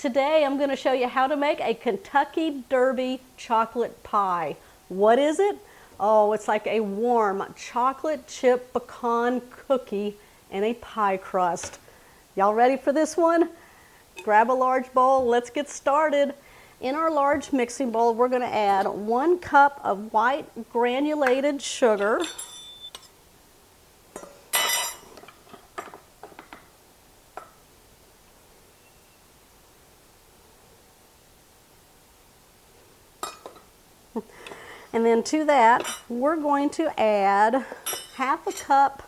Today I'm going to show you how to make a Kentucky Derby chocolate pie. What is it? Oh, it's like a warm chocolate chip pecan cookie in a pie crust. Y'all ready for this one? Grab a large bowl, let's get started. In our large mixing bowl, we're going to add 1 cup of white granulated sugar. And then to that, we're going to add 1/2 cup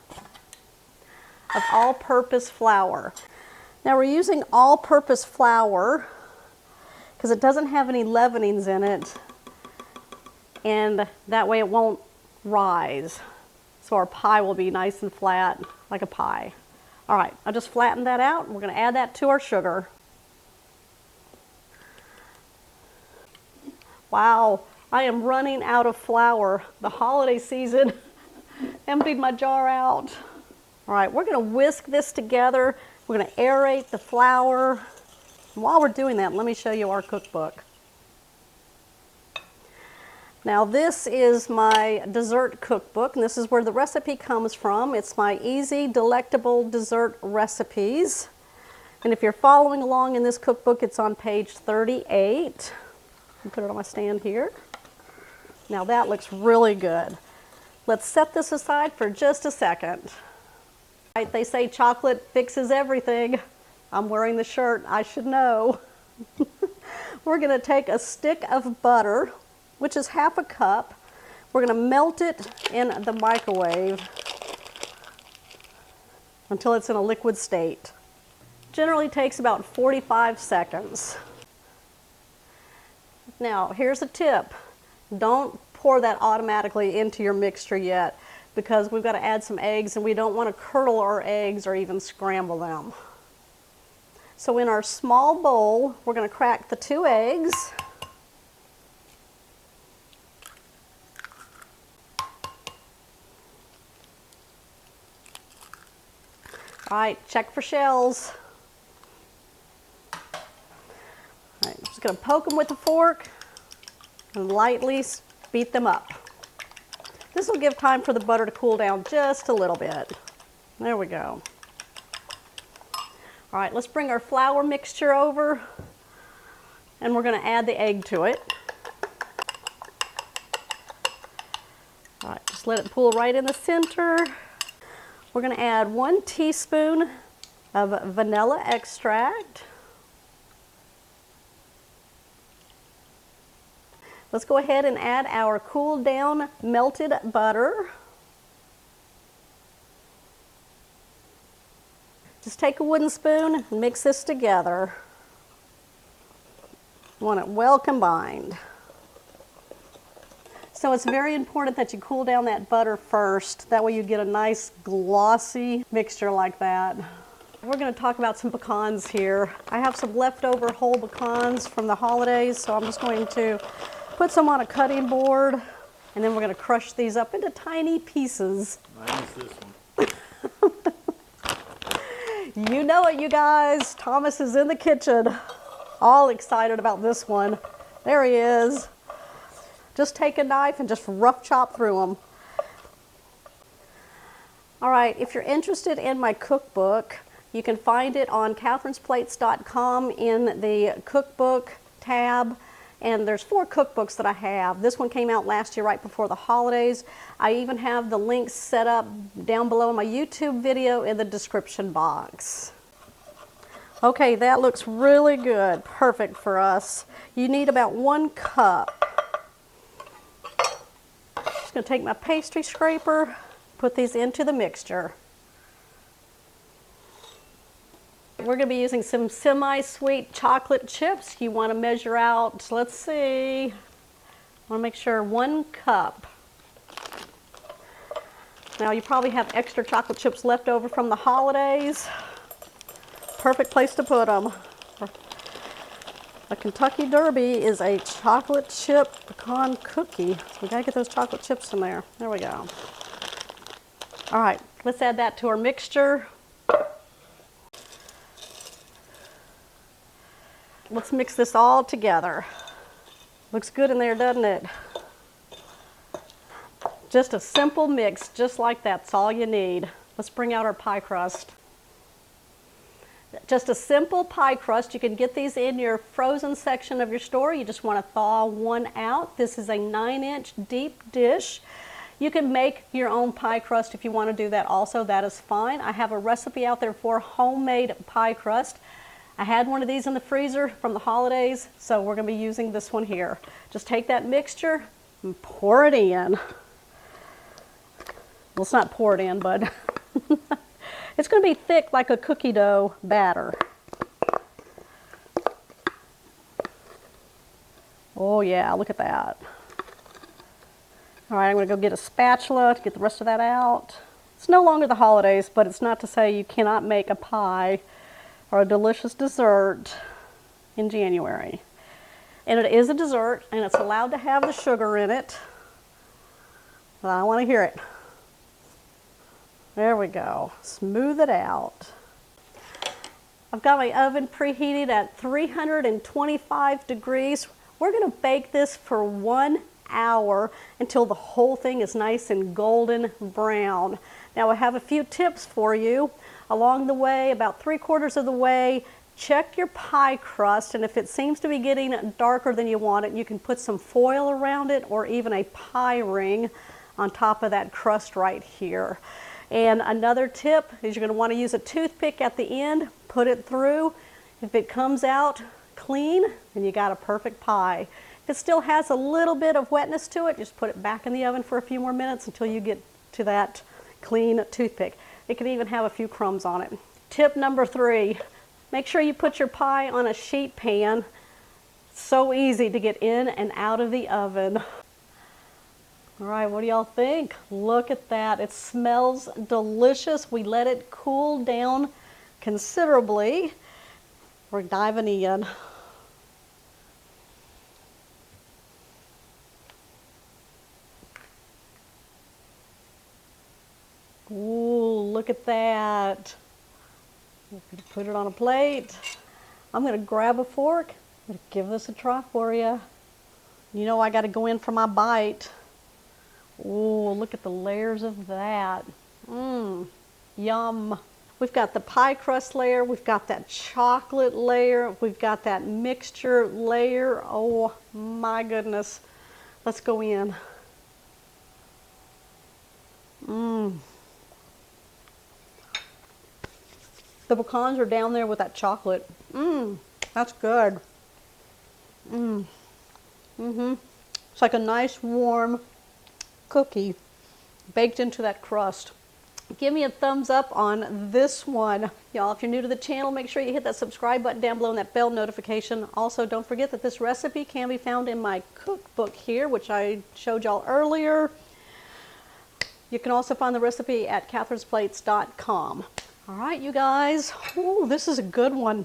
of all-purpose flour. Now we're using all-purpose flour because it doesn't have any leavenings in it, and that way it won't rise. So our pie will be nice and flat like a pie. All right, I just flattened that out, and we're going to add that to our sugar. Wow. I am running out of flour. The holiday season emptied my jar out. All right, we're going to whisk this together. We're going to aerate the flour. And while we're doing that, let me show you our cookbook. Now this is my dessert cookbook, and this is where the recipe comes from. It's my easy, delectable dessert recipes. And if you're following along in this cookbook, it's on page 38. I'll put it on my stand here. Now that looks really good. Let's set this aside for just a second. Right, they say chocolate fixes everything. I'm wearing the shirt, I should know. We're going to take a stick of butter, which is 1/2 cup. We're going to melt it in the microwave until it's in a liquid state. Generally takes about 45 seconds. Now here's a tip. Don't pour that automatically into your mixture yet, because we've got to add some eggs and we don't want to curdle our eggs or even scramble them. So in our small bowl, we're going to crack the 2 eggs. All right, check for shells. All right, I'm just going to poke them with a fork and lightly beat them up. This will give time for the butter to cool down just a little bit. There we go. All right, let's bring our flour mixture over, and we're going to add the egg to it. All right, just let it pool right in the center. We're going to add 1 teaspoon of vanilla extract. Let's go ahead and add our cooled down melted butter. Just take a wooden spoon and mix this together. You want it well combined. So it's very important that you cool down that butter first. That way you get a nice glossy mixture like that. We're going to talk about some pecans here. I have some leftover whole pecans from the holidays, so I'm just going to put some on a cutting board, and then we're going to crush these up into tiny pieces. Minus this one. You know it, you guys. Thomas is in the kitchen, all excited about this one. There he is. Just take a knife and just rough chop through them. All right, if you're interested in my cookbook, you can find it on catherinesplates.com in the cookbook tab. And there's 4 cookbooks that I have. This one came out last year right before the holidays. I even have the links set up down below in my YouTube video in the description box. Okay, that looks really good. Perfect for us. You need about 1 cup. Just going to take my pastry scraper, put these into the mixture. We're going to be using some semi-sweet chocolate chips. You want to measure out, let's see, I want to make sure 1 cup. Now you probably have extra chocolate chips left over from the holidays. Perfect place to put them. A Kentucky Derby is a chocolate chip pecan cookie. So we got to get those chocolate chips in there. There we go. All right, let's add that to our mixture. let's mix this all together. Looks good in there, doesn't it? Just a simple mix, just like that. That's all you need. Let's bring out our pie crust. Just a simple pie crust. You can get these in your frozen section of your store. You just want to thaw one out. This is a 9-inch deep dish. You can make your own pie crust if you want to do that also. That is fine. I have a recipe out there for homemade pie crust. I had one of these in the freezer from the holidays, so we're going to be using this one here. Just take that mixture and pour it in. Well, it's not pour it in, but it's going to be thick like a cookie dough batter. Oh yeah, look at that. All right, I'm going to go get a spatula to get the rest of that out. It's no longer the holidays, but it's not to say you cannot make a pie or a delicious dessert in January. And it is a dessert, and it's allowed to have the sugar in it. But I want to hear it. There we go. Smooth it out. I've got my oven preheated at 325 degrees. We're going to bake this for 1 hour until the whole thing is nice and golden brown. Now I have a few tips for you. Along the way, about 3/4 of the way, check your pie crust, and if it seems to be getting darker than you want it, you can put some foil around it or even a pie ring on top of that crust right here. And another tip is you're going to want to use a toothpick at the end, put it through. If it comes out clean, then you got a perfect pie. If it still has a little bit of wetness to it, just put it back in the oven for a few more minutes until you get to that clean toothpick. It can even have a few crumbs on it. Tip number 3, make sure you put your pie on a sheet pan. So easy to get in and out of the oven. All right, what do y'all think? Look at that. It smells delicious. We let it cool down considerably. We're diving in. Ooh, look at that. Put it on a plate. I'm going to grab a fork and give this a try for you. You know I got to go in for my bite. Ooh, look at the layers of that. Yum. We've got the pie crust layer. We've got that chocolate layer. We've got that mixture layer. Oh my goodness. Let's go in. The pecans are down there with that chocolate. That's good. It's like a nice warm cookie baked into that crust. Give me a thumbs up on this one. Y'all, if you're new to the channel, make sure you hit that subscribe button down below and that bell notification. Also, don't forget that this recipe can be found in my cookbook here, which I showed y'all earlier. You can also find the recipe at catherinesplates.com. All right, you guys. Ooh, this is a good one.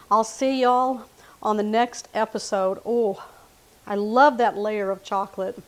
I'll see y'all on the next episode. Oh, I love that layer of chocolate.